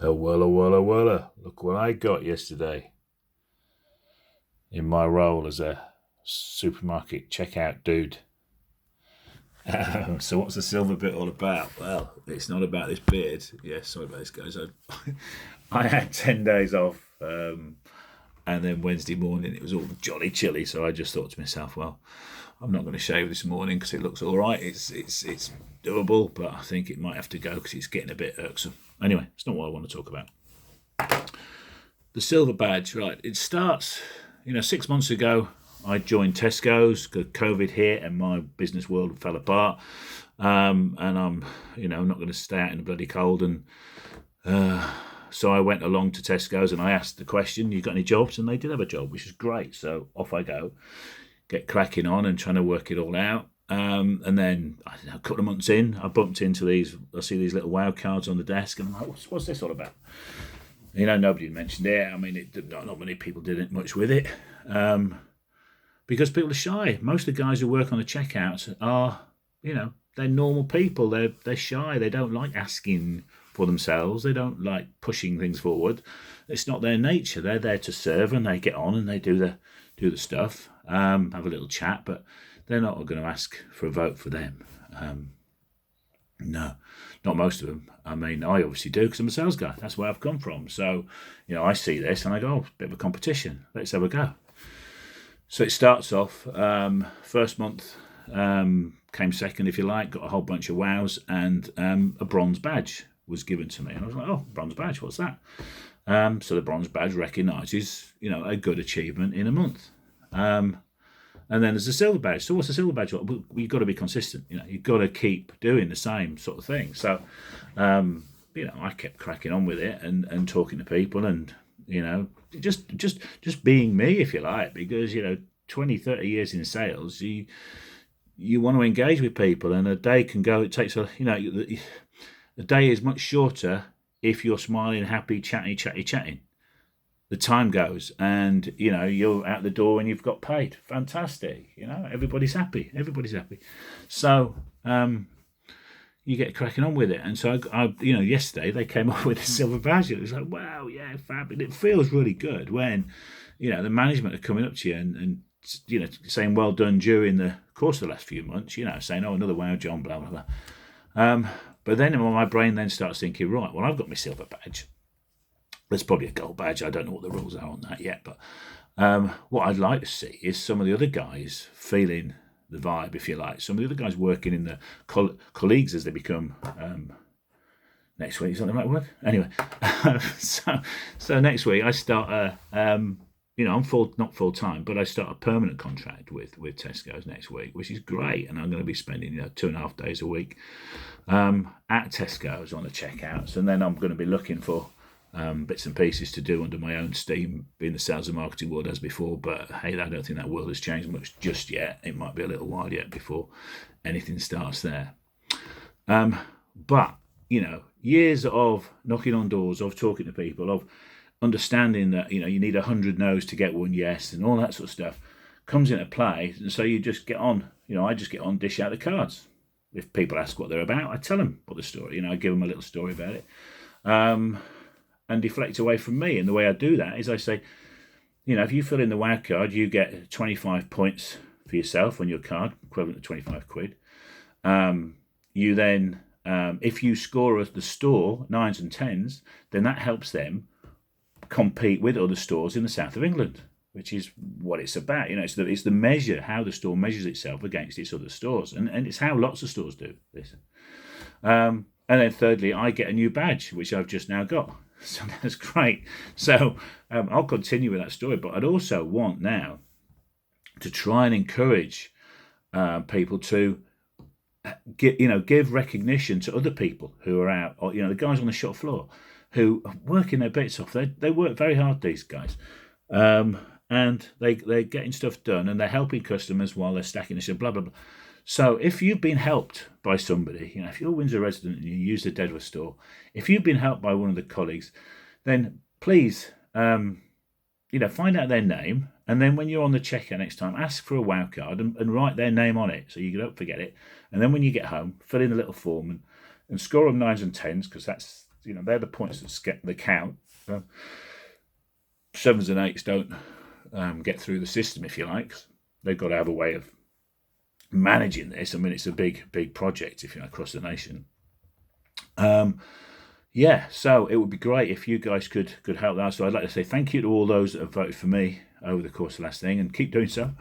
Oh, wella, wella, wella. Look what I got yesterday in my role as a supermarket checkout dude. So what's the silver bit all about? Well, it's not about this beard. Yeah, sorry about this, guys. I had 10 days off, and then Wednesday morning it was all jolly chilly, so I just thought to myself, well, I'm not going to shave this morning because it looks all right. It's doable, but I think it might have to go because it's getting a bit irksome. Anyway, it's not what I want to talk about. The silver badge, right? It starts, 6 months ago. I joined Tesco's because COVID hit and my business world fell apart. And I'm, not going to stay out in the bloody cold. And so I went along to Tesco's and I asked the question, "You got any jobs?" And they did have a job, which is great. So off I go, get cracking on and trying to work it all out. And then, I don't know, a couple of months in, I bumped into I see these little wow cards on the desk, and I'm like, what's this all about? Nobody mentioned it. I mean, not many people did it much with it. Because people are shy. Most of the guys who work on the checkouts are, they're normal people. They're shy. They don't like asking for themselves. They don't like pushing things forward. It's not their nature. They're there to serve, and they get on and they do the stuff. Have a little chat, but they're not going to ask for a vote for them. No, not most of them. I mean, I obviously do because I'm a sales guy. That's where I've come from. So, I see this and I go, oh, bit of a competition. Let's have a go. So it starts off, first month came second, if you like, got a whole bunch of wows, and a bronze badge was given to me. And I was like, oh, bronze badge, what's that? So the bronze badge recognises, a good achievement in a month. And then there's a silver badge. So what's a silver badge? Well, you've got to be consistent. You've got to keep doing the same sort of thing. So, I kept cracking on with it and talking to people and, just being me, if you like, because 20, 30 years in sales, you want to engage with people, and a day can go. It takes the day is much shorter if you're smiling, happy, chatting. The time goes, and you're out the door and you've got paid. Fantastic, everybody's happy. So you get cracking on with it. And so I yesterday they came up with a silver badge. It was like, wow, yeah, fab. And it feels really good when, the management are coming up to you and saying well done during the course of the last few months, saying, oh, another wow, John, blah, blah, blah. But then my brain then starts thinking, right, well, I've got my silver badge. There's probably a gold badge. I don't know what the rules are on that yet. But what I'd like to see is some of the other guys feeling the vibe, if you like. Some of the other guys working in the colleagues as they become next week. Is that the right word? Anyway, so next week I start I'm not full time, but I start a permanent contract with Tesco's next week, which is great. And I'm going to be spending 2.5 days a week at Tesco's on the checkouts, and then I'm going to be looking for bits and pieces to do under my own steam, being the sales and marketing world as before. But hey, I don't think that world has changed much just yet. It might be a little while yet before anything starts there. But years of knocking on doors, of talking to people, of understanding that you need 100 no's to get one yes, and all that sort of stuff comes into play. And so you just get on. I just get on, dish out the cards. If people ask what they're about, I tell them what the story. I give them a little story about it. And deflect away from me. And the way I do that is I say, if you fill in the WOW card, you get 25 points for yourself on your card, equivalent to 25 quid. You then, if you score at the store 9s and 10s, then that helps them compete with other stores in the south of England, which is what it's about. It's the measure, how the store measures itself against its other stores. And it's how lots of stores do this. And then thirdly, I get a new badge, which I've just now got. So that's great. So I'll continue with that story, but I'd also want now to try and encourage people to give recognition to other people who are out, or the guys on the shop floor who are working their bits off. They work very hard, these guys, and they're getting stuff done, and they're helping customers while they're stacking the shit, blah blah blah. So if you've been helped by somebody, if you're a Windsor resident and you use the Dedworth store, if you've been helped by one of the colleagues, then please, find out their name. And then when you're on the checkout next time, ask for a WOW card and write their name on it so you don't forget it. And then when you get home, fill in a little form and score them 9s and 10s, because that's they're the points that count. Sevens and eights don't get through the system, if you like. They've got to have a way of managing this. I mean, it's a big project, if you know, across the nation. Yeah, so it would be great if you guys could help that. So I'd like to say thank you to all those that have voted for me over the course of the last thing, and keep doing so.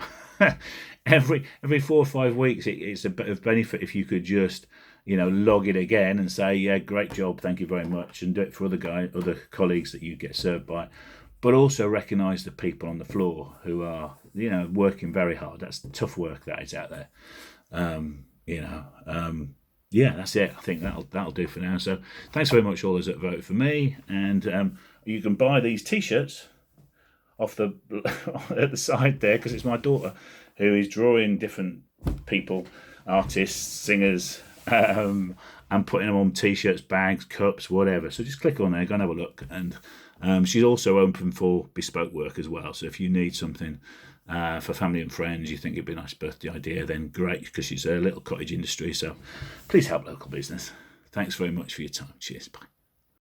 every 4 or 5 weeks, it's a bit of benefit if you could just log it again and say, yeah, great job, thank you very much, and do it for other colleagues that you get served by. But also recognise the people on the floor who are working very hard. That's tough work that is out there. Yeah, that's it. I think that'll do for now. So thanks very much all those that voted for me, and you can buy these T-shirts off the at the side there, because it's my daughter who is drawing different people, artists, singers, and putting them on T-shirts, bags, cups, whatever. So just click on there, go and have a look. And she's also open for bespoke work as well. So if you need something for family and friends, you think it'd be a nice birthday idea, then great, because she's a little cottage industry. So please help local business. Thanks very much for your time. Cheers. Bye.